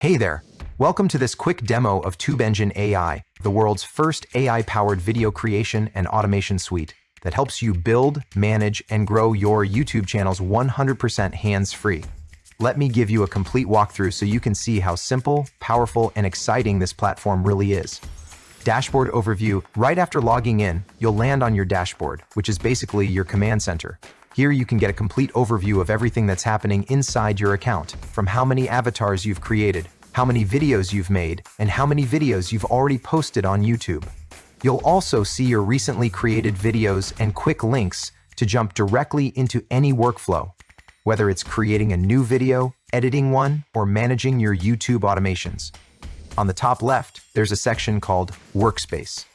Hey there! Welcome to this quick demo of TubeEngineAI, the world's first AI-powered video creation and automation suite that helps you build, manage, and grow your YouTube channels 100% hands-free. Let me give you a complete walkthrough so you can see how simple, powerful, and exciting this platform really is. Dashboard overview. Right after logging in, you'll land on your dashboard, which is basically your command center. Here you can get a complete overview of everything that's happening inside your account, from how many avatars you've created, how many videos you've made, and how many videos you've already posted on YouTube. You'll also see your recently created videos and quick links to jump directly into any workflow, whether it's creating a new video, editing one, or managing your YouTube automations. On the top left, there's a section called Workspace.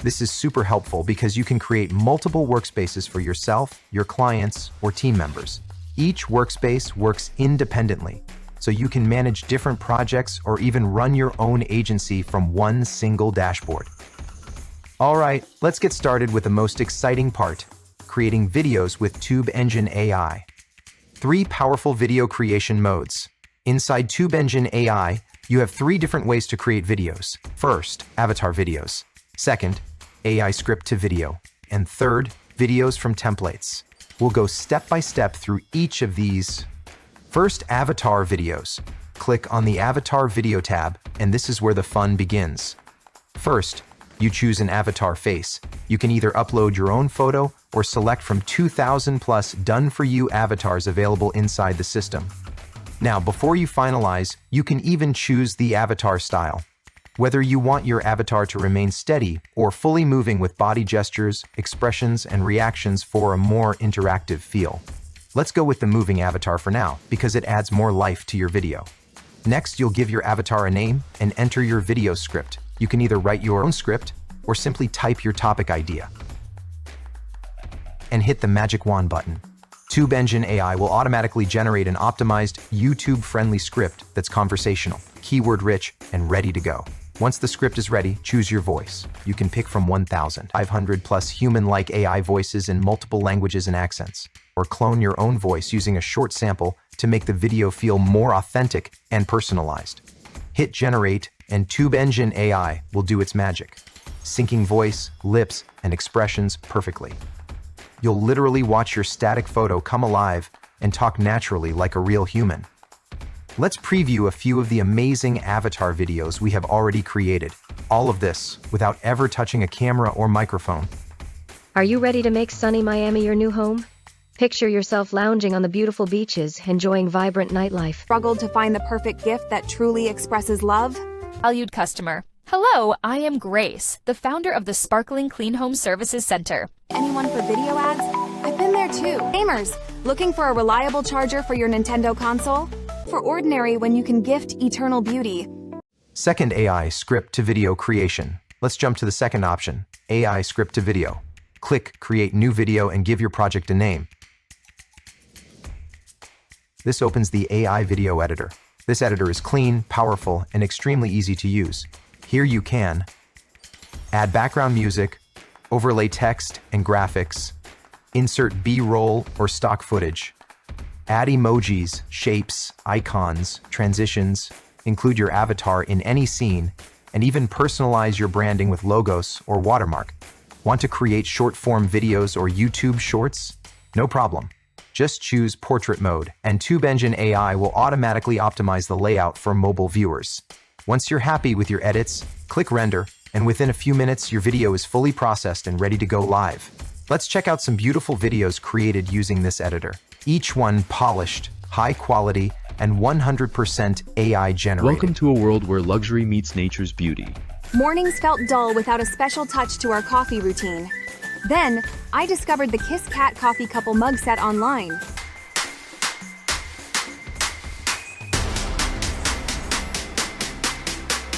This is super helpful because you can create multiple workspaces for yourself, your clients, or team members. Each workspace works independently, so you can manage different projects or even run your own agency from one single dashboard. All right, let's get started with the most exciting part, creating videos with TubeEngineAI. 3 powerful video creation modes. Inside TubeEngineAI, you have 3 different ways to create videos. First, avatar videos. Second, AI script to video. And third, videos from templates. We'll go step by step through each of these. First, avatar videos. Click on the Avatar Video tab, and this is where the fun begins. First, you choose an avatar face. You can either upload your own photo or select from 2,000 plus done-for-you avatars available inside the system. Now, before you finalize, you can even choose the avatar style. Whether you want your avatar to remain steady or fully moving with body gestures, expressions, and reactions for a more interactive feel. Let's go with the moving avatar for now, because it adds more life to your video. Next, you'll give your avatar a name and enter your video script. You can either write your own script or simply type your topic idea. And hit the magic wand button. TubeEngineAI will automatically generate an optimized, YouTube-friendly script that's conversational, keyword-rich, and ready to go. Once the script is ready, choose your voice. You can pick from 1,500 plus human-like AI voices in multiple languages and accents, or clone your own voice using a short sample to make the video feel more authentic and personalized. Hit generate, and TubeEngineAI will do its magic, syncing voice, lips, and expressions perfectly. You'll literally watch your static photo come alive and talk naturally like a real human. Let's preview a few of the amazing avatar videos we have already created. All of this without ever touching a camera or microphone. Are you ready to make sunny Miami your new home? Picture yourself lounging on the beautiful beaches, enjoying vibrant nightlife. Struggled to find the perfect gift that truly expresses love? Valued customer. Hello, I am Grace, the founder of the Sparkling Clean Home Services Center. Anyone for video ads? I've been there too. Gamers, looking for a reliable charger for your Nintendo console? For ordinary when you can gift eternal beauty. Second, AI script to video creation. Let's jump to the second option, AI script to video. Click Create New Video and give your project a name. This opens the AI video editor. This editor is clean, powerful, and extremely easy to use. Here you can add background music, overlay text and graphics, insert B-roll or stock footage, add emojis, shapes, icons, transitions, include your avatar in any scene, and even personalize your branding with logos or watermark. Want to create short-form videos or YouTube shorts? No problem. Just choose Portrait Mode, and TubeEngineAI will automatically optimize the layout for mobile viewers. Once you're happy with your edits, click Render, and within a few minutes, your video is fully processed and ready to go live. Let's check out some beautiful videos created using this editor. Each one polished, high quality, and 100% AI generated. Welcome to a world where luxury meets nature's beauty. Mornings felt dull without a special touch to our coffee routine. Then, I discovered the Kiss Cat Coffee Couple mug set online.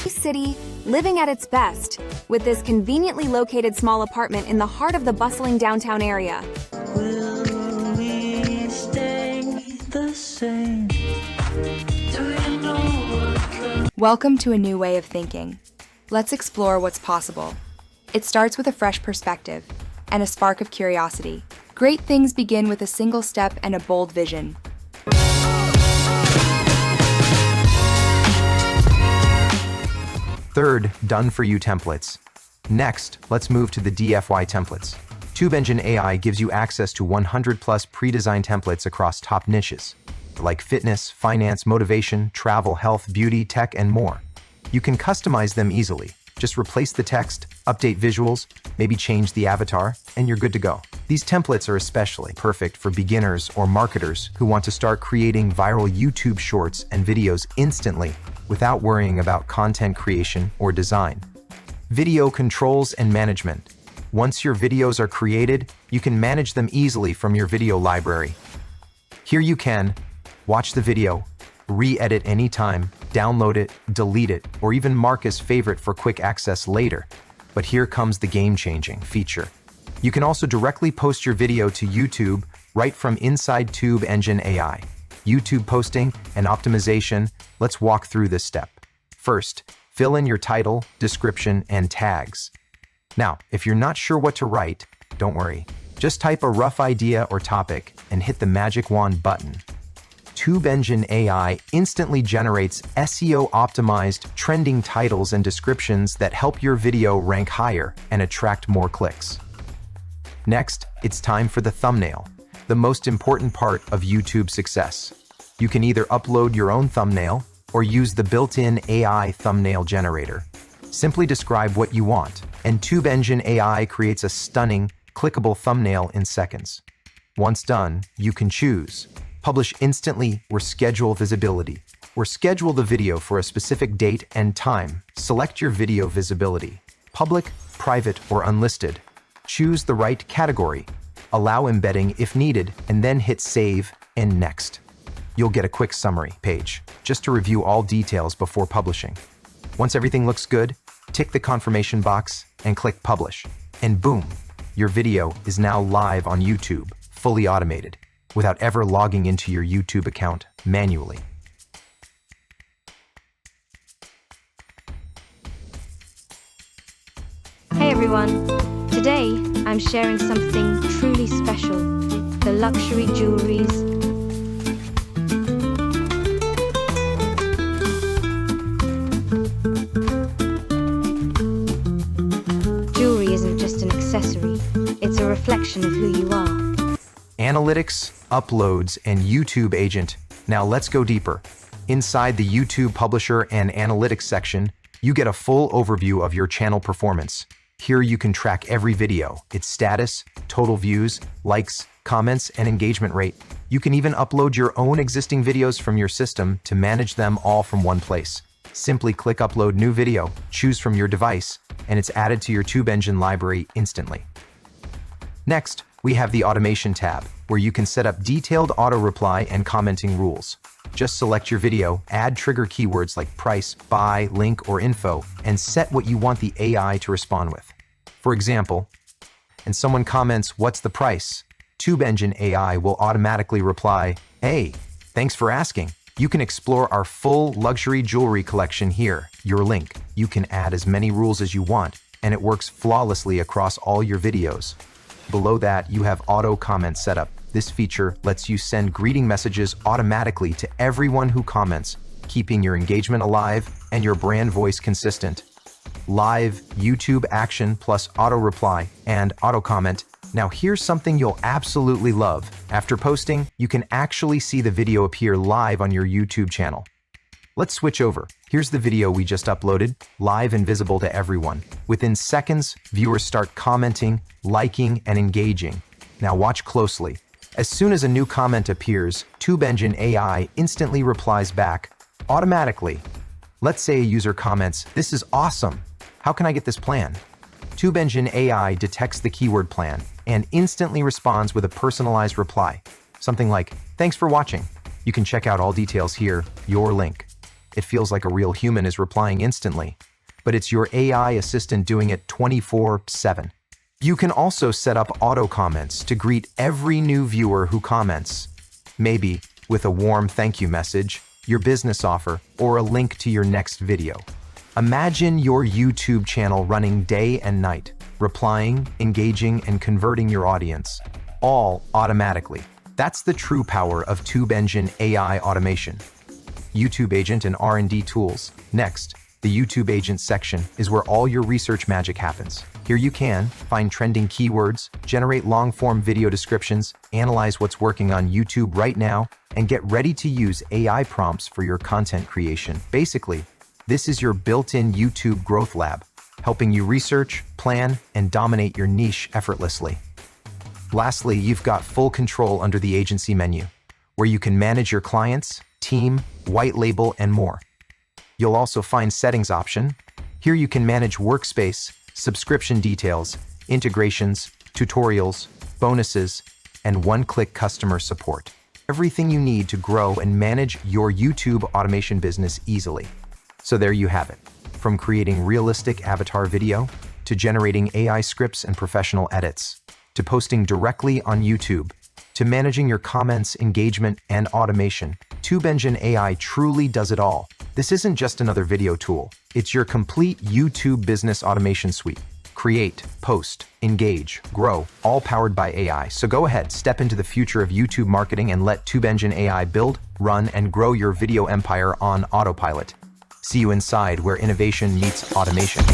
City, living at its best, with this conveniently located small apartment in the heart of the bustling downtown area. Will we stay the same? Do you know what Welcome to a new way of thinking. Let's explore what's possible. It starts with a fresh perspective and a spark of curiosity. Great things begin with a single step and a bold vision. Third, done-for-you templates. Next, let's move to the DFY templates. TubeEngineAI gives you access to 100+ pre-designed templates across top niches, like fitness, finance, motivation, travel, health, beauty, tech, and more. You can customize them easily. Just replace the text, update visuals, maybe change the avatar, and you're good to go. These templates are especially perfect for beginners or marketers who want to start creating viral YouTube shorts and videos instantly without worrying about content creation or design. Video controls and management. Once your videos are created, you can manage them easily from your video library. Here you can watch the video, re-edit anytime, download it, delete it, or even mark as favorite for quick access later. But here comes the game-changing feature. You can also directly post your video to YouTube right from inside TubeEngineAI. YouTube posting and optimization, let's walk through this step. First, fill in your title, description, and tags. Now, if you're not sure what to write, don't worry. Just type a rough idea or topic and hit the magic wand button. TubeEngineAI instantly generates SEO-optimized, trending titles and descriptions that help your video rank higher and attract more clicks. Next, it's time for the thumbnail, the most important part of YouTube success. You can either upload your own thumbnail or use the built-in AI thumbnail generator. Simply describe what you want, and TubeEngineAI creates a stunning, clickable thumbnail in seconds. Once done, you can choose publish instantly or schedule visibility, or schedule the video for a specific date and time. Select your video visibility, public, private, or unlisted. Choose the right category, allow embedding if needed, and then hit save and next. You'll get a quick summary page, just to review all details before publishing. Once everything looks good, tick the confirmation box and click publish. And boom, your video is now live on YouTube, fully automated, without ever logging into your YouTube account manually. Hey everyone! Today, I'm sharing something truly special. The luxury jewelries. Jewelry isn't just an accessory, it's a reflection of who you are. Analytics, uploads, and YouTube agent. Now let's go deeper. Inside the YouTube Publisher and Analytics section, you get a full overview of your channel performance. Here you can track every video, its status, total views, likes, comments, and engagement rate. You can even upload your own existing videos from your system to manage them all from one place. Simply click Upload New Video, choose from your device, and it's added to your TubeEngine library instantly. Next, we have the Automation tab, where you can set up detailed auto-reply and commenting rules. Just select your video, add trigger keywords like price, buy, link, or info, and set what you want the AI to respond with. For example, and someone comments, "What's the price?" TubeEngineAI will automatically reply, "Hey, thanks for asking." You can explore our full luxury jewelry collection here, your link. You can add as many rules as you want, and it works flawlessly across all your videos. Below that, you have auto comment setup. This feature lets you send greeting messages automatically to everyone who comments, keeping your engagement alive and your brand voice consistent. Live YouTube action plus auto reply and auto comment. Now here's something you'll absolutely love. After posting, you can actually see the video appear live on your YouTube channel. Let's switch over. Here's the video we just uploaded, live and visible to everyone. Within seconds, viewers start commenting, liking, and engaging. Now watch closely. As soon as a new comment appears, TubeEngineAI instantly replies back, automatically. Let's say a user comments, "This is awesome. How can I get this plan?" TubeEngineAI detects the keyword plan and instantly responds with a personalized reply. Something like, "Thanks for watching. You can check out all details here, your link." It feels like a real human is replying instantly, but it's your AI assistant doing it 24/7. You can also set up auto comments to greet every new viewer who comments, maybe with a warm thank you message, your business offer, or a link to your next video. Imagine your YouTube channel running day and night, replying, engaging, and converting your audience, all automatically. That's the true power of TubeEngine AI automation. YouTube agent and R&D tools. Next, The YouTube Agent section is where all your research magic happens. Here you can find trending keywords, generate long-form video descriptions, analyze what's working on YouTube right now, and get ready to use AI prompts for your content creation. Basically, this is your built-in YouTube growth lab, helping you research, plan, and dominate your niche effortlessly. Lastly, you've got full control under the agency menu, where you can manage your clients, team, white label, and more. You'll also find settings option. Here you can manage workspace, subscription details, integrations, tutorials, bonuses, and one-click customer support. Everything you need to grow and manage your YouTube automation business easily. So there you have it. From creating realistic avatar video, to generating AI scripts and professional edits, to posting directly on YouTube, to managing your comments, engagement, and automation, TubeEngineAI truly does it all. This isn't just another video tool. It's your complete YouTube business automation suite. Create, post, engage, grow, all powered by AI. So go ahead, step into the future of YouTube marketing and let TubeEngineAI build, run, and grow your video empire on autopilot. See you inside where innovation meets automation.